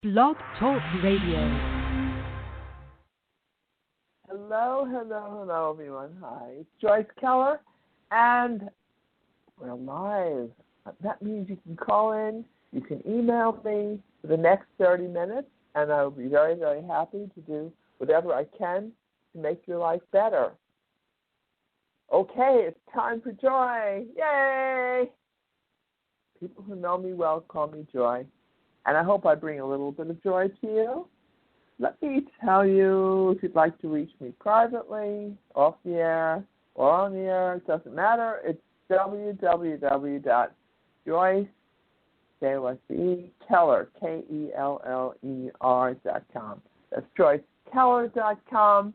Blog Talk Radio. Hello, everyone. Hi, it's Joyce Keller, and we're live. That means you can call in, you can email me for the next 30 minutes, and I will be very, very happy to do whatever I can to make your life better. Okay, it's time for Joy. Yay! People who know me well call me Joy, and I hope I bring a little bit of joy to you. Let me tell you, if you'd like to reach me privately, off the air, or on the air, it doesn't matter. It's www.joycekeller, Keller.com. That's joycekeller.com.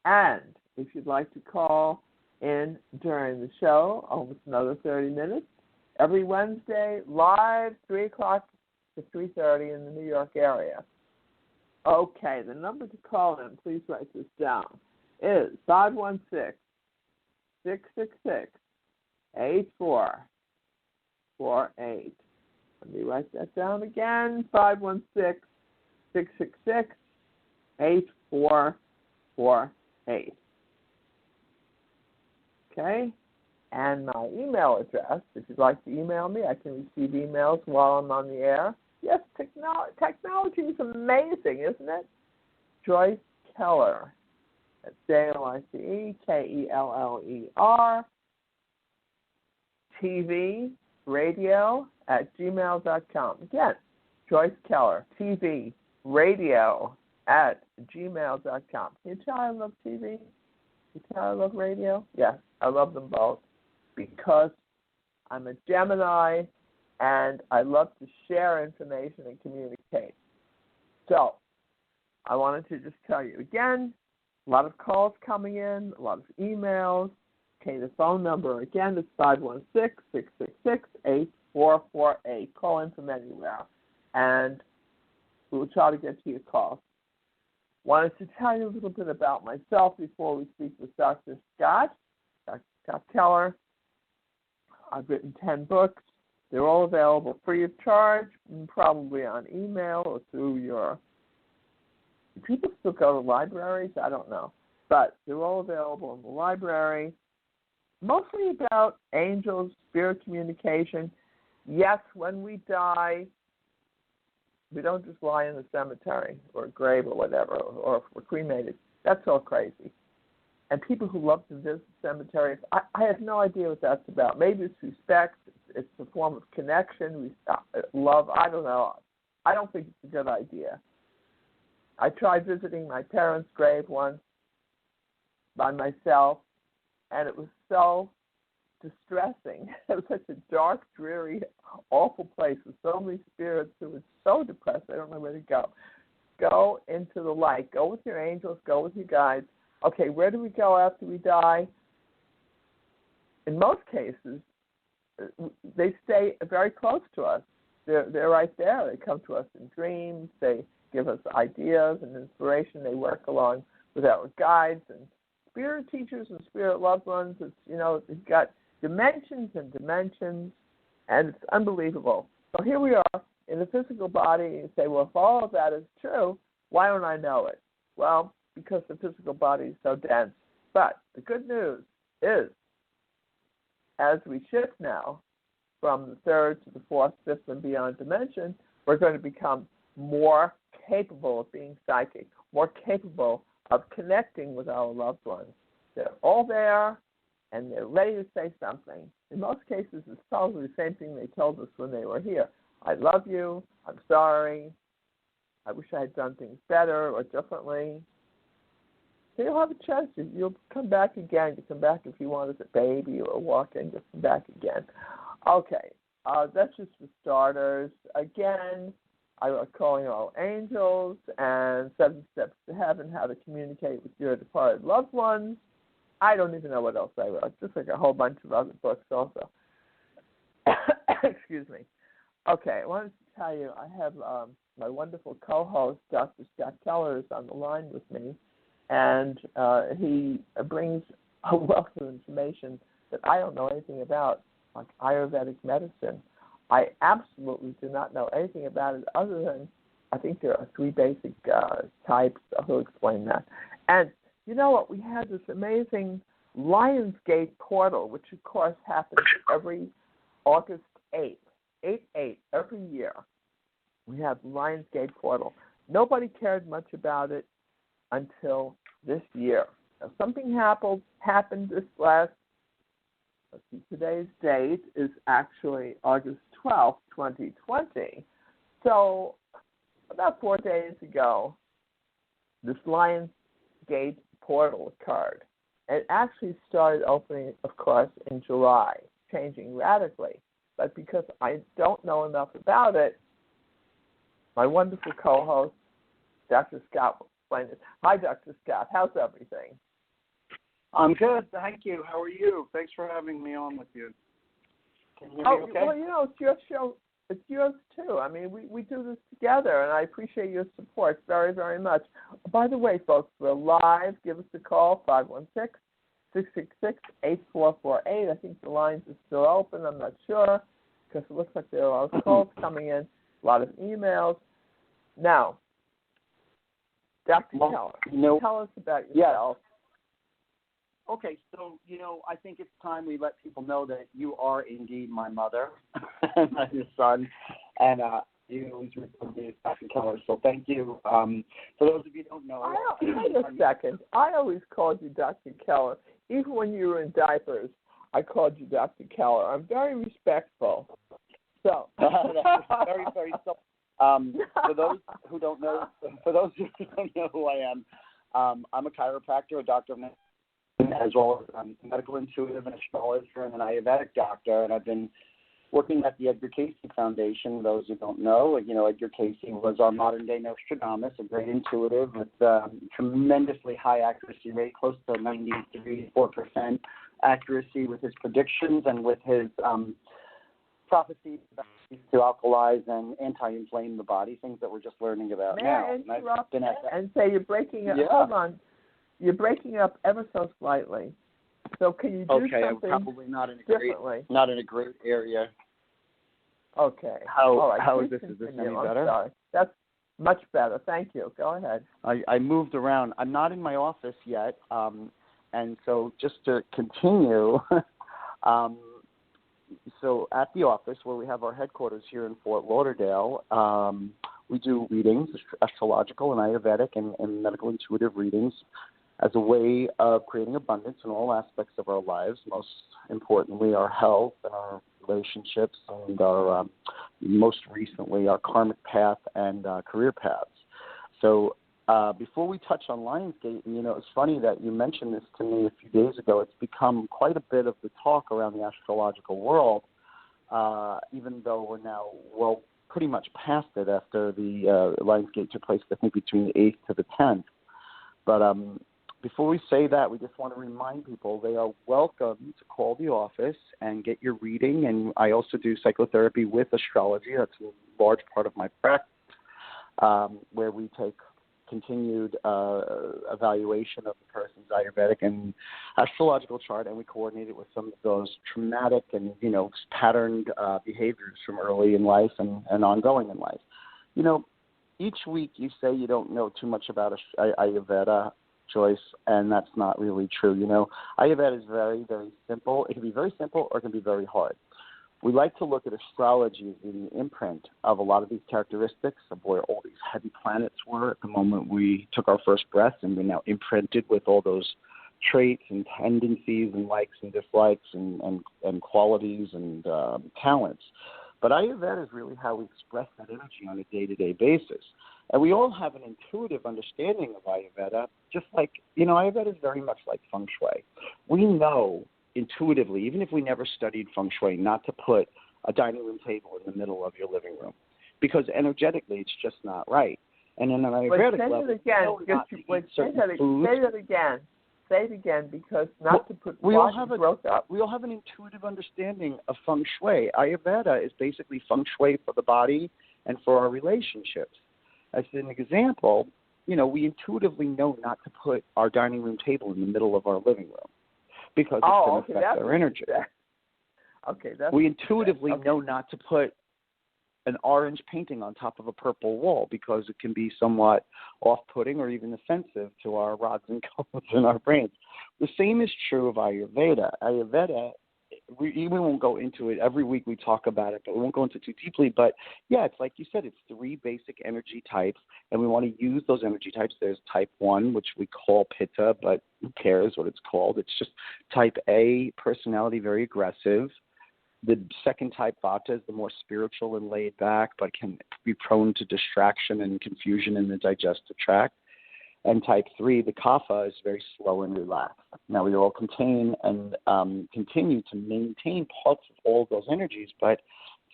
And if you'd like to call in during the show, almost another 30 minutes, every Wednesday, live, 3 o'clock to 3:30 in the New York area. Okay, the number to call in, please write this down, is 516-666-8448. Let me write that down again, 516-666-8448. Okay, and my email address, if you'd like to email me, I can receive emails while I'm on the air. Yes, technology is amazing, isn't it? Joyce Keller. That's JoyceKeller. TV, radio @gmail.com. Again, Joyce Keller, TV, radio @gmail.com. Can you tell I love TV? Can you tell I love radio? Yes, I love them both because I'm a Gemini and I love to share information and communicate. So, I wanted to just tell you again, a lot of calls coming in, a lot of emails. Okay, the phone number again is 516-666-8448. Call in from anywhere, and we will try to get to your call. Wanted to tell you a little bit about myself before we speak with Dr. Scott Keller. I've written 10 books. They're all available free of charge, probably on email or through your... Do people still go to libraries? I don't know. But they're all available in the library. Mostly about angels, spirit communication. Yes, when we die, we don't just lie in the cemetery or a grave or whatever, or if we're cremated. That's all crazy. And people who love to visit cemeteries, I have no idea what that's about. Maybe it's respect. It's a form of connection. Love. I don't know. I don't think it's a good idea. I tried visiting my parents' grave once by myself, and it was so distressing. It was such a dark, dreary, awful place with so many spirits who were so depressed. I don't know where to go. Go into the light. Go with your angels. Go with your guides. Okay, where do we go after we die? In most cases, they stay very close to us. They're right there. They come to us in dreams. They give us ideas and inspiration. They work along with our guides and spirit teachers and spirit loved ones. It's, it's got dimensions and dimensions, and it's unbelievable. So here we are in the physical body, and you say, well, if all of that is true, why don't I know it? Well, because the physical body is so dense. But the good news is, as we shift now from the third to the fourth, fifth, and beyond dimension, we're going to become more capable of being psychic, more capable of connecting with our loved ones. They're all there, and they're ready to say something. In most cases, it's probably the same thing they told us when they were here. I love you. I'm sorry. I wish I had done things better or differently. So you'll have a chance. You'll come back again. You come back if you want as a baby or walk in, just come back again. Okay, that's just for starters. Again, I was calling all angels and 7 Steps to Heaven, how to communicate with your departed loved ones. I don't even know what else I wrote, just like a whole bunch of other books also. Excuse me. Okay, I wanted to tell you, I have my wonderful co-host, Dr. Scott Keller, is on the line with me, and he brings a wealth of information that I don't know anything about, like Ayurvedic medicine. I absolutely do not know anything about it other than I think there are 3 basic types. He'll explain that. And you know what? We had this amazing Lionsgate portal, which, of course, happens every August 8th, 8/8, every year. We have Lionsgate portal. Nobody cared much about it until this year. Now, something happened this last, let's see, today's date is actually August 12th, 2020. So about 4 days ago, this Lionsgate portal occurred. It actually started opening, of course, in July, changing radically. But because I don't know enough about it, my wonderful co-host, Dr. Scott, will explain it. Hi, Dr. Scott. How's everything? I'm good, thank you. How are you? Thanks for having me on with you. Can you hear me okay? Well, you know, it's your show. It's yours, too. I mean, we do this together, and I appreciate your support very, very much. By the way, folks, we're live. Give us a call, 516-666-8448. I think the lines are still open. I'm not sure because it looks like there are a lot of calls coming in, a lot of emails. Now, Dr. Keller, tell us about yourself. Yes. Okay, so, I think it's time we let people know that you are indeed my mother and I'm your son, and you always refer to me as Dr. Keller, so thank you. For those of you who don't know... Wait a second. I always called you Dr. Keller. Even when you were in diapers, I called you Dr. Keller. I'm very respectful. So... very, very simple. For those who don't know who I am, I'm a chiropractor, a doctor of medicine, as well as medical intuitive and astrologer and an Ayurvedic doctor, and I've been working at the Edgar Cayce Foundation. Those who don't know, Edgar Cayce was our modern-day Nostradamus, a great intuitive with tremendously high accuracy rate, close to 93-4% accuracy with his predictions and with his prophecies to alkalize and anti-inflame the body, things that we're just learning about now. May I interrupt and say you're breaking up? Yeah. Hold on. You're breaking up ever so slightly. So can you do something I'm probably not in a differently? Not in a great area. Okay. How is this? Is this any better? Sorry. That's much better. Thank you. Go ahead. I moved around. I'm not in my office yet, and so just to continue, so at the office where we have our headquarters here in Fort Lauderdale, we do readings, astrological and Ayurvedic and medical intuitive readings as a way of creating abundance in all aspects of our lives, most importantly our health and our relationships and our, most recently, our karmic path and career paths. So before we touch on Lionsgate, it's funny that you mentioned this to me a few days ago. It's become quite a bit of the talk around the astrological world, even though we're now pretty much past it after the Lionsgate took place, I think, between the 8th to the 10th. But before we say that, we just want to remind people they are welcome to call the office and get your reading. And I also do psychotherapy with astrology. That's a large part of my practice, where we take continued evaluation of the person's Ayurvedic and astrological chart, and we coordinate it with some of those traumatic and, patterned behaviors from early in life and ongoing in life. Each week you say you don't know too much about Ayurveda, Joyce, and that's not really true. Ayurveda is very, very simple. It can be very simple or it can be very hard. We like to look at astrology as being the imprint of a lot of these characteristics of where all these heavy planets were at the moment we took our first breath, and we're now imprinted with all those traits and tendencies and likes and dislikes and qualities and talents. But Ayurveda is really how we express that energy on a day-to-day basis. And we all have an intuitive understanding of Ayurveda, just like, Ayurveda is very much like feng shui. We know intuitively, even if we never studied feng shui, not to put a dining room table in the middle of your living room, because energetically it's just not right. And in an Ayurvedic level, Say it again, because not to put we all have an intuitive understanding of feng shui. Ayurveda is basically feng shui for the body and for our relationships. As an example, we intuitively know not to put our dining room table in the middle of our living room, because it's going to affect our energy. Okay, we intuitively know not to put an orange painting on top of a purple wall because it can be somewhat off-putting or even offensive to our rods and cones in our brains. The same is true of Ayurveda. Ayurveda, we won't go into it. Every week we talk about it, but we won't go into it too deeply. But, yeah, it's like you said, it's 3 basic energy types, and we want to use those energy types. There's type 1, which we call Pitta, but who cares what it's called? It's just type A, personality, very aggressive. The second type, Vata, is the more spiritual and laid back, but can be prone to distraction and confusion in the digestive tract. And type 3, the Kapha, is very slow and relaxed. Now, we all contain and continue to maintain parts of all of those energies, but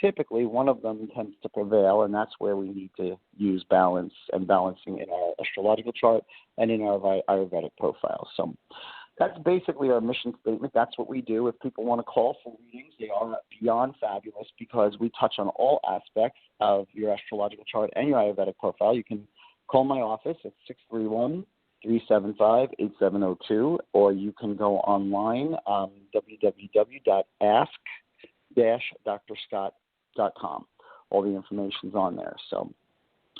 typically one of them tends to prevail, and that's where we need to use balance and balancing in our astrological chart and in our Ayurvedic profile. So that's basically our mission statement. That's what we do. If people want to call for readings, they are beyond fabulous because we touch on all aspects of your astrological chart and your Ayurvedic profile. You can call my office at 631-375-8702, or you can go online, www.ask-drscott.com. All the information's on there. So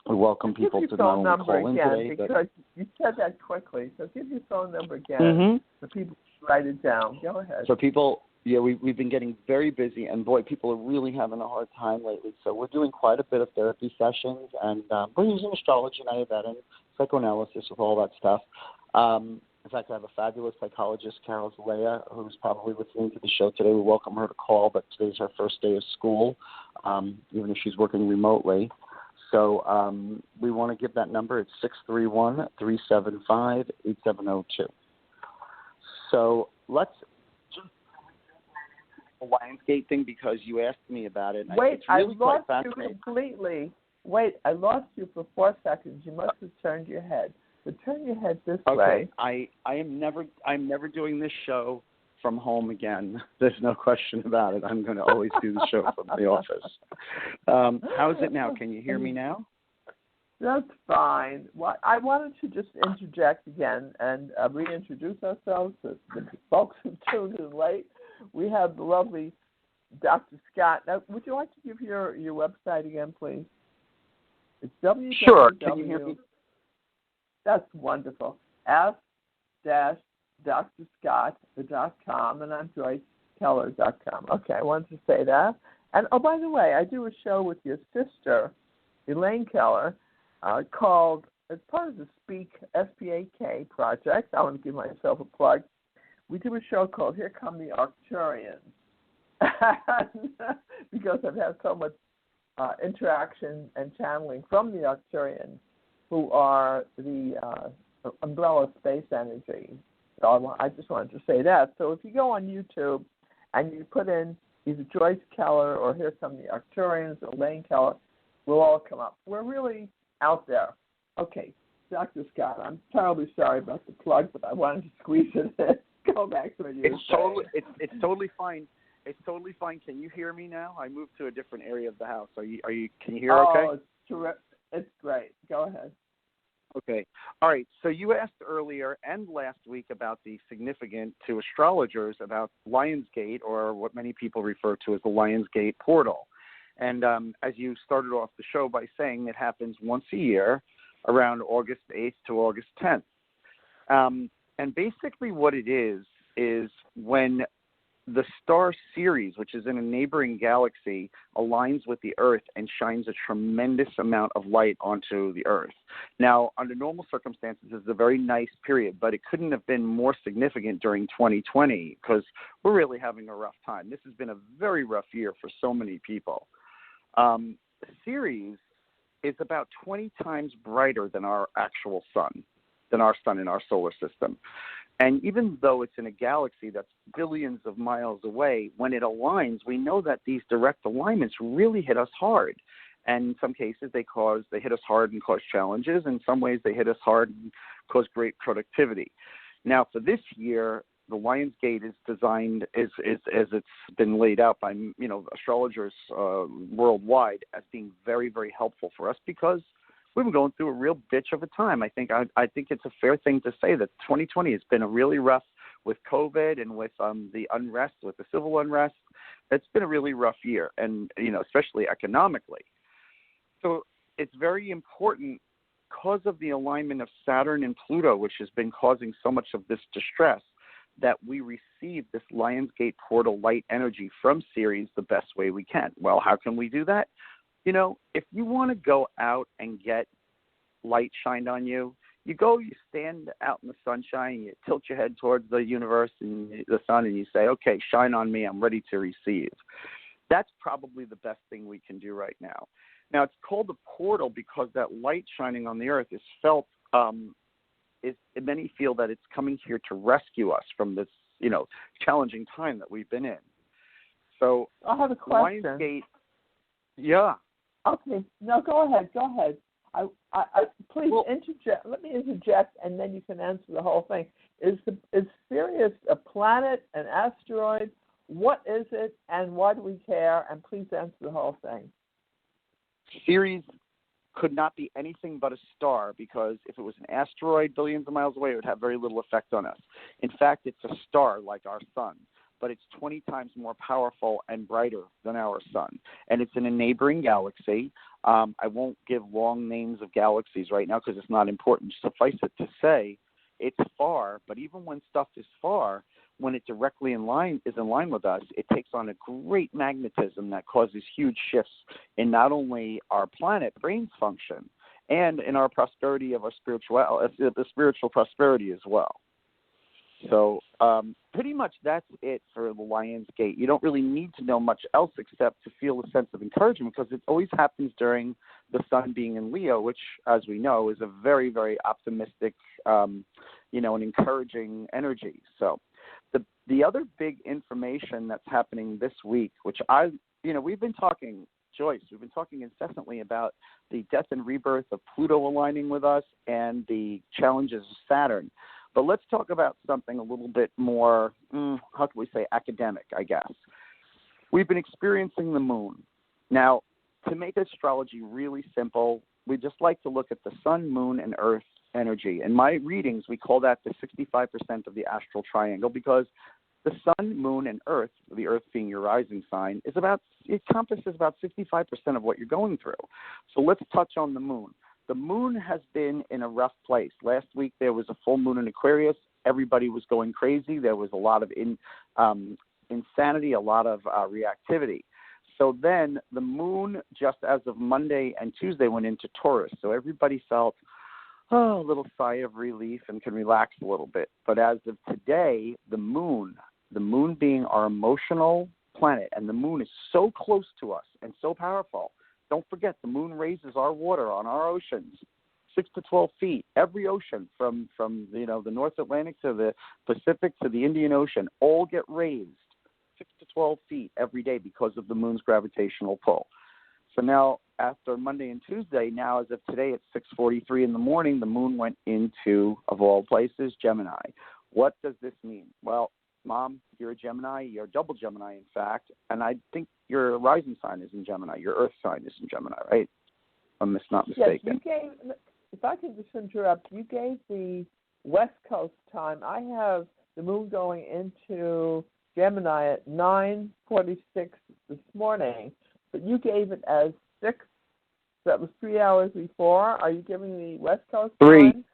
we welcome people to not only call in today, because you said that quickly. So give your phone number again so people can write it down. Go ahead. So people, we've been getting very busy, and boy, people are really having a hard time lately. So we're doing quite a bit of therapy sessions, and we're using astrology and Ayurveda and psychoanalysis with all that stuff. In fact, I have a fabulous psychologist, Carol Zalea, who's probably listening to the show today. We welcome her to call, but today's her first day of school, even if she's working remotely. So we want to give that number. It's 631-375-8702. So let's just the Lionsgate thing because you asked me about it. Wait, it's really I lost quite you completely. Wait, I lost you for 4 seconds. You must have turned your head. But turn your head this way. Okay, I'm never doing this show from home again. There's no question about it. I'm going to always do the show from the office. How is it now? Can you hear me now? That's fine. Well, I wanted to just interject again and reintroduce ourselves to the folks who tuned in late. We have the lovely Dr. Scott. Now, would you like to give your website again, please? It's www. Sure. Can you hear me? That's wonderful. Ask-drscott.com, and I'm Joyce Keller.com. Okay, I wanted to say that. And, oh, by the way, I do a show with your sister, Elaine Keller, called, as part of the Speak, S-P-A-K project, I want to give myself a plug, we do a show called Here Come the Arcturians. Because I've had so much interaction and channeling from the Arcturians, who are the umbrella space energy. So I just wanted to say that. So if you go on YouTube and you put in either Joyce Keller or Here Come the Arcturians or Elaine Keller, we'll all come up. We're really out there. Okay, Dr. Scott, I'm terribly sorry about the plug, but I wanted to squeeze it in. Go back to what you were saying. It's totally fine. It's totally fine. Can you hear me now? I moved to a different area of the house. Can you hear okay? Oh, it's terrific. It's great. Go ahead. Okay. All right. So you asked earlier and last week about the significant to astrologers about Lionsgate, or what many people refer to as the Lionsgate portal. And as you started off the show by saying, it happens once a year around August 8th to August 10th. And basically what it is when the star Ceres, which is in a neighboring galaxy, aligns with the Earth and shines a tremendous amount of light onto the Earth. Now, under normal circumstances, it's a very nice period, but it couldn't have been more significant during 2020 because we're really having a rough time. This has been a very rough year for so many people. Ceres is about 20 times brighter than our actual sun, in our solar system. And even though it's in a galaxy that's billions of miles away, when it aligns, we know that these direct alignments really hit us hard. And in some cases, they hit us hard and cause challenges. In some ways, they hit us hard and cause great productivity. Now, for this year, the Lionsgate is designed, as it's been laid out by astrologers worldwide, as being very, very helpful for us because we've been going through a real bitch of a time. I think it's a fair thing to say that 2020 has been a really rough with COVID and with the unrest, with the civil unrest. It's been a really rough year, and especially economically. So it's very important because of the alignment of Saturn and Pluto, which has been causing so much of this distress, that we receive this Lionsgate portal light energy from Ceres the best way we can. Well, how can we do that? You know, if you want to go out and get light shined on you, you stand out in the sunshine, you tilt your head towards the universe and the sun, and you say, okay, shine on me, I'm ready to receive. That's probably the best thing we can do right now. Now, it's called a portal because that light shining on the earth is felt, many feel that it's coming here to rescue us from this, challenging time that we've been in. So I have a question. Lionsgate, yeah. Okay, no, go ahead. I please interject. Let me interject, and then you can answer the whole thing. Is Sirius a planet, an asteroid? What is it, and why do we care? And please answer the whole thing. Ceres could not be anything but a star, because if it was an asteroid billions of miles away, it would have very little effect on us. In fact, it's a star like our sun, but it's 20 times more powerful and brighter than our sun. And it's in a neighboring galaxy. I won't give long names of galaxies right now because it's not important. Suffice it to say, it's far, but even when stuff is far, when it directly is in line with us, it takes on a great magnetism that causes huge shifts in not only our planet brain's function and in our prosperity of our the spiritual prosperity as well. So pretty much that's it for the Lionsgate. You don't really need to know much else except to feel a sense of encouragement, because it always happens during the sun being in Leo, which, as we know, is a very, very optimistic, and encouraging energy. So the other big information that's happening this week, which we've been talking, Joyce, we've been talking incessantly about the death and rebirth of Pluto aligning with us and the challenges of Saturn. But let's talk about something a little bit more, how can we say, academic, I guess. We've been experiencing the moon. Now, to make astrology really simple, we just like to look at the sun, moon, and earth energy. In my readings, we call that the 65% of the astral triangle, because the sun, moon, and earth, the earth being your rising sign, it encompasses about 65% of what you're going through. So let's touch on the moon. The moon has been in a rough place. Last week there was a full moon in Aquarius. Everybody was going crazy. There was a lot of insanity, a lot of reactivity. So then the moon, just as of Monday and Tuesday, went into Taurus. So everybody felt a little sigh of relief and can relax a little bit. But as of today, the moon being our emotional planet, and the moon is so close to us and so powerful. Don't forget, the moon raises our water on our oceans 6 to 12 feet. Every ocean from the North Atlantic to the Pacific to the Indian Ocean all get raised 6 to 12 feet every day because of the moon's gravitational pull. So now, after Monday and Tuesday, now as of today at 6:43 in the morning, the moon went into, of all places, Gemini. What does this mean? Well, Mom, you're a Gemini. You're a double Gemini, in fact. And I think your rising sign is in Gemini. Your earth sign is in Gemini, right? I'm not mistaken. Yes, you gave, if I could just interrupt, you gave the West Coast time. I have the moon going into Gemini at 9:46 this morning, but you gave it as 6. So that was 3 hours before. Are you giving the West Coast time?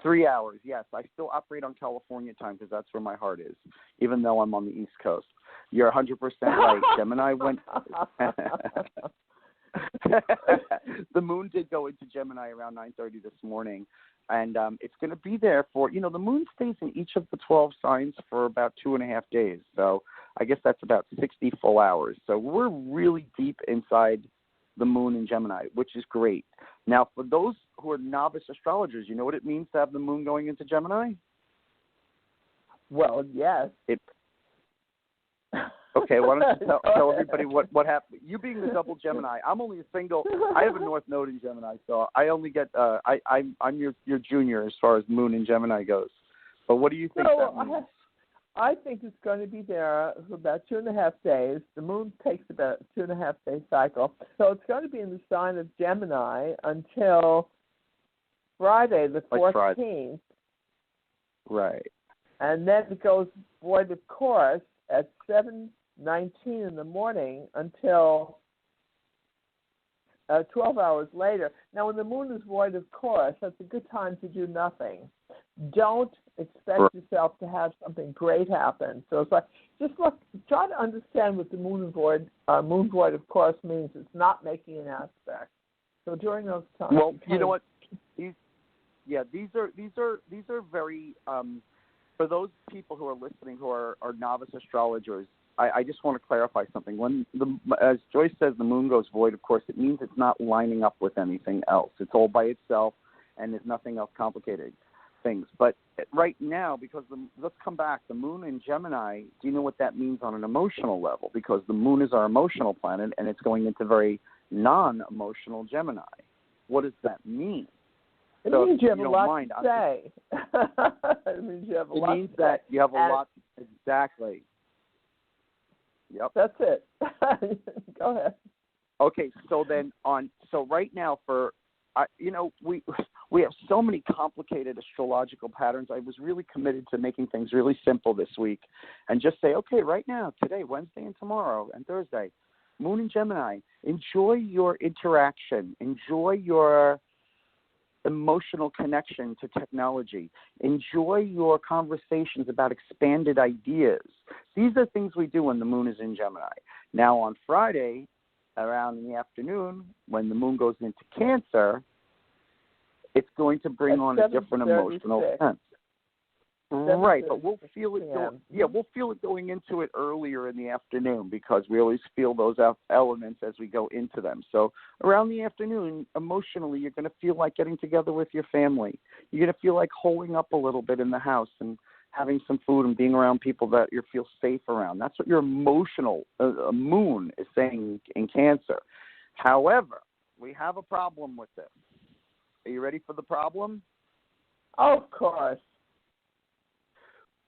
3 hours, yes. I still operate on California time because that's where my heart is, even though I'm on the East Coast. You're 100% right. Gemini went... The moon did go into Gemini around 9:30 this morning, and it's going to be there for, the moon stays in each of the 12 signs for about 2.5 days. So I guess that's about 60 full hours. So we're really deep inside the moon in Gemini, which is great. Now, for those who are novice astrologers, you know what it means to have the moon going into Gemini? Well, yes. Okay, why don't you tell everybody what happened? You being the double Gemini, I'm only a single. I have a North Node in Gemini, so I only get. I'm your junior as far as moon in Gemini goes. But what do you think that means? I think it's going to be there for about 2.5 days. The moon takes about a 2.5 day cycle, so it's going to be in the sign of Gemini until Friday, the 14th. Right. And then it goes void of course at 7:19 in the morning until 12 hours later. Now, when the moon is void of course, that's a good time to do nothing. Don't expect yourself to have something great happen. So it's like, just look, try to understand what the moon void of course means. It's not making an aspect. So during those times, well, you know what? These are very for those people who are listening who are novice astrologers. I just want to clarify something. When as Joyce says, the moon goes void, of course, it means it's not lining up with anything else. It's all by itself, and there's nothing else complicated things. But right now, because let's come back, the moon in Gemini, do you know what that means on an emotional level? Because the moon is our emotional planet, and it's going into very non-emotional Gemini. What does that mean? It so means you have a lot to say. It means you have a lot to say. It means that you have a lot. Exactly. Yep. That's it. Go ahead. Okay, so right now we have so many complicated astrological patterns. I was really committed to making things really simple this week and just say, okay, right now, today, Wednesday and tomorrow and Thursday, Moon in Gemini, enjoy your interaction, enjoy your emotional connection to technology, enjoy your conversations about expanded ideas. These are things we do when the moon is in Gemini. Now on Friday, around in the afternoon, when the moon goes into Cancer, it's going to bring on a different emotional sense. Right, but we'll feel it. We'll feel it going into it earlier in the afternoon because we always feel those elements as we go into them. So around the afternoon, emotionally, you're going to feel like getting together with your family. You're going to feel like holding up a little bit in the house and having some food and being around people that you feel safe around. That's what your emotional moon is saying in Cancer. However, we have a problem with this. Are you ready for the problem? Of course.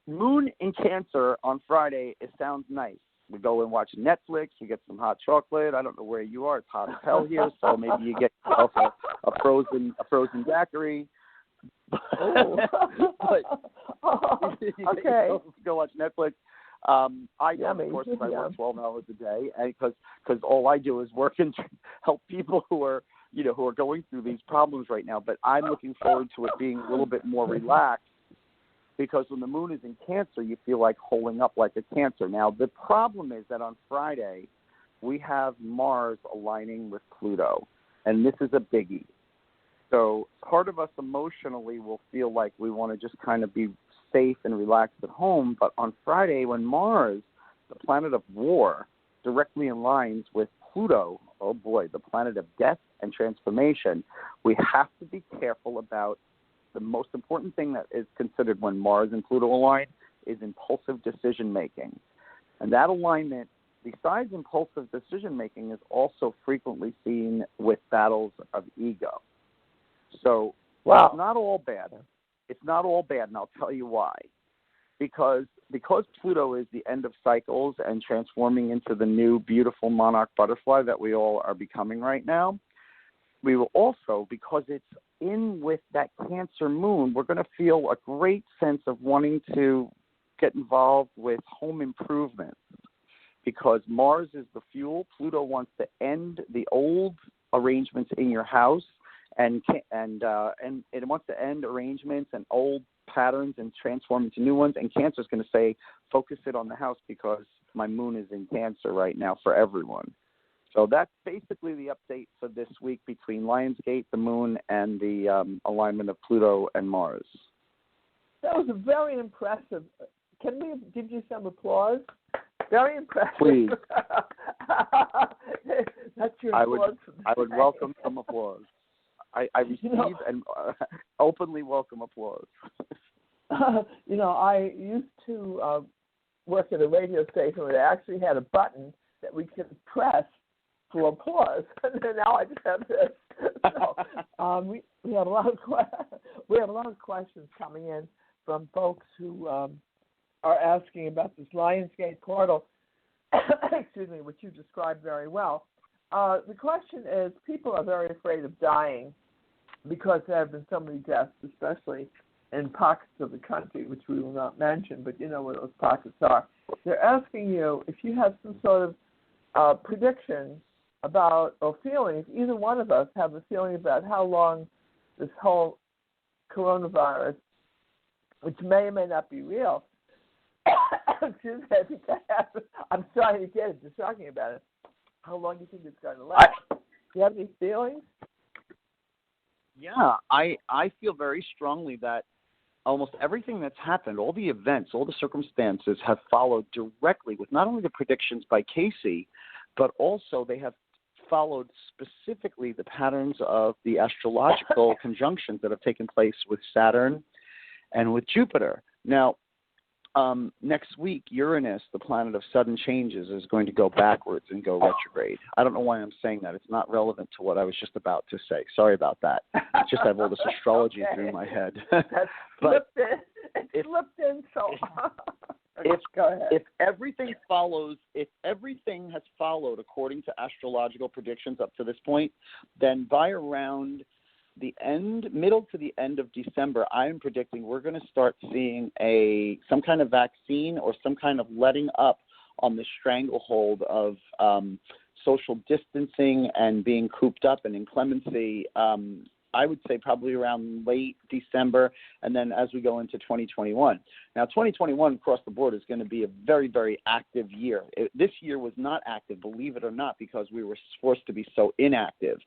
Moon in Cancer on Friday, it sounds nice. We go and watch Netflix. We get some hot chocolate. I don't know where you are. It's hot as hell here, so maybe you get yourself a frozen daiquiri. But okay. Go watch Netflix. I don't, of course, because I work 12 hours a day, and because all I do is work and help people who are going through these problems right now. But I'm looking forward to it being a little bit more relaxed. Because when the moon is in Cancer, you feel like holding up like a Cancer. Now, the problem is that on Friday, we have Mars aligning with Pluto, and this is a biggie. So part of us emotionally will feel like we want to just kind of be safe and relaxed at home. But on Friday, when Mars, the planet of war, directly aligns with Pluto, oh boy, the planet of death and transformation, we have to be careful about the most important thing that is considered when Mars and Pluto align is impulsive decision-making. And that alignment, besides impulsive decision-making, is also frequently seen with battles of ego. So It's not all bad. It's not all bad, and I'll tell you why. Because Pluto is the end of cycles and transforming into the new beautiful monarch butterfly that we all are becoming right now, we will also, because it's in with that Cancer moon, we're going to feel a great sense of wanting to get involved with home improvement. Because Mars is the fuel, Pluto wants to end the old arrangements in your house, and it wants to end arrangements and old patterns and transform into new ones. And Cancer is going to say, focus it on the house because my moon is in Cancer right now for everyone. So that's basically the update for this week between Lionsgate, the moon, and the alignment of Pluto and Mars. That was very impressive. Can we give you some applause? Very impressive. Please. That's your applause. I would welcome some applause. I receive and openly welcome applause. I used to work at a radio station where they actually had a button that we could press for applause. And now I just have this. So, we have a lot of questions coming in from folks who are asking about this Lionsgate portal. Excuse me, which you described very well. The question is, people are very afraid of dying because there have been so many deaths, especially in pockets of the country, which we will not mention, but you know where those pockets are. They're asking you if you have some sort of prediction about, or feeling, if either one of us have a feeling about how long this whole coronavirus, which may or may not be real, excuse me, I think I'm starting to get it just talking about it. How long do you think it's going to last? Do you have any feelings? Yeah, I feel very strongly that almost everything that's happened, all the events, all the circumstances have followed directly with not only the predictions by Casey, but also they have followed specifically the patterns of the astrological conjunctions that have taken place with Saturn and with Jupiter. Now, next week, Uranus, the planet of sudden changes, is going to go backwards and go retrograde. I don't know why I'm saying that. It's not relevant to what I was just about to say. Sorry about that. It's just I have all this astrology through my head. That's slipped in. It slipped in, so go ahead. If everything has followed according to astrological predictions up to this point, then by around the middle to the end of December, I'm predicting we're going to start seeing some kind of vaccine or some kind of letting up on the stranglehold of social distancing and being cooped up and inclemency. I would say probably around late December, and then as we go into 2021. Now, 2021 across the board is going to be a very, very active year. This year was not active, believe it or not, because we were forced to be so inactive.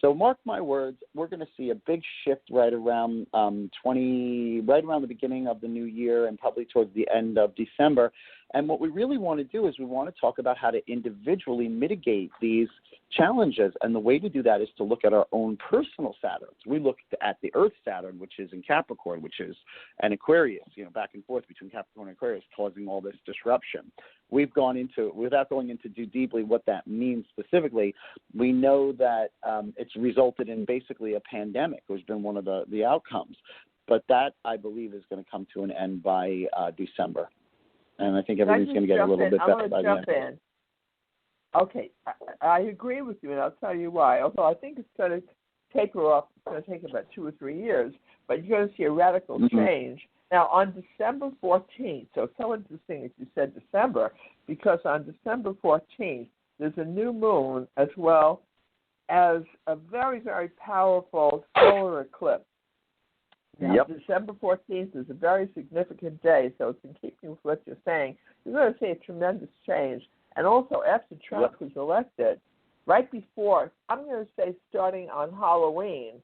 So mark my words, we're going to see a big shift right around the beginning of the new year and probably towards the end of December. And what we really want to do is we want to talk about how to individually mitigate these challenges. And the way to do that is to look at our own personal Saturns. We look at the Earth Saturn, which is in Capricorn, which is an Aquarius, back and forth between Capricorn and Aquarius, causing all this disruption. We've gone into, without going into too deeply what that means specifically, we know that it's resulted in basically a pandemic, which has been one of the outcomes. But that, I believe, is going to come to an end by December. And I think everything's going to get a little bit better by the end. In. Okay, I agree with you, and I'll tell you why. Although I think it's going to taper off, it's going to take about 2 or 3 years, but you're going to see a radical change. Now, on December 14th, so it's so interesting that you said December, because on December 14th, there's a new moon as well as a very, very powerful solar eclipse. Now, December 14th is a very significant day, so it's in keeping with what you're saying. You're going to see a tremendous change. And also, after Trump was elected, right before, I'm going to say starting on Halloween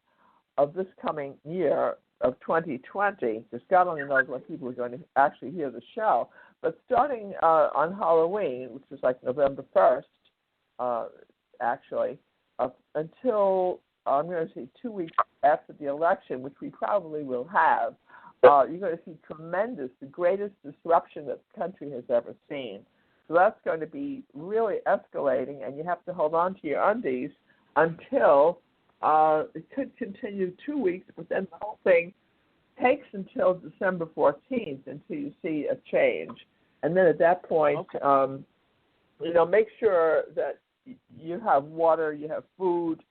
of this coming year of 2020, because God only knows when people are going to actually hear the show, but starting on Halloween, which is like November 1st, actually, until I'm going to say 2 weeks after the election, which we probably will have, you're going to see the greatest disruption that the country has ever seen. So that's going to be really escalating, and you have to hold on to your undies until it could continue 2 weeks, but then the whole thing takes until December 14th until you see a change. And then at that point, make sure that you have water, you have food,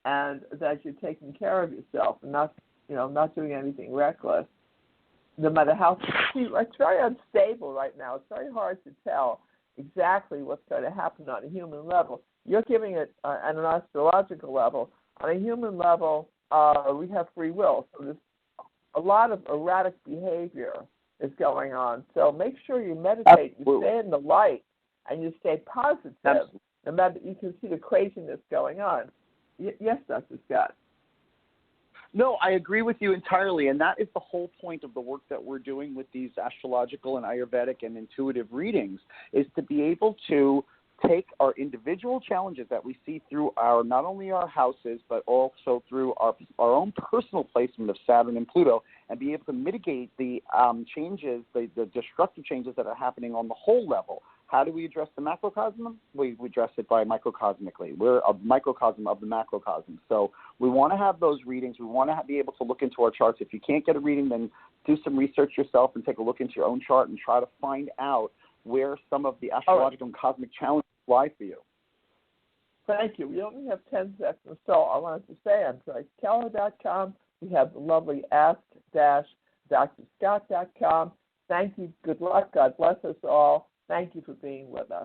and that you're taking care of yourself and not doing anything reckless. No matter how, it's very unstable right now. It's very hard to tell exactly what's going to happen on a human level. You're giving it at an astrological level. On a human level, we have free will, so there's a lot of erratic behavior is going on. So make sure you meditate, you stay in the light, and you stay positive. No matter, you can see the craziness going on. Yes, Dr. Scott. No, I agree with you entirely, and that is the whole point of the work that we're doing with these astrological and Ayurvedic and intuitive readings, is to be able to take our individual challenges that we see through not only our houses, but also through our own personal placement of Saturn and Pluto, and be able to mitigate the changes, the destructive changes that are happening on the whole level. How do we address the macrocosm? We address it by microcosmically. We're a microcosm of the macrocosm. So we want to have those readings. We want to be able to look into our charts. If you can't get a reading, then do some research yourself and take a look into your own chart and try to find out where some of the astrological and cosmic challenges lie for you. Thank you. We only have 10 seconds, so I wanted to say on JoyceKeller.com, we have the lovely ask-drscott.com. Thank you. Good luck. God bless us all. Thank you for being with us.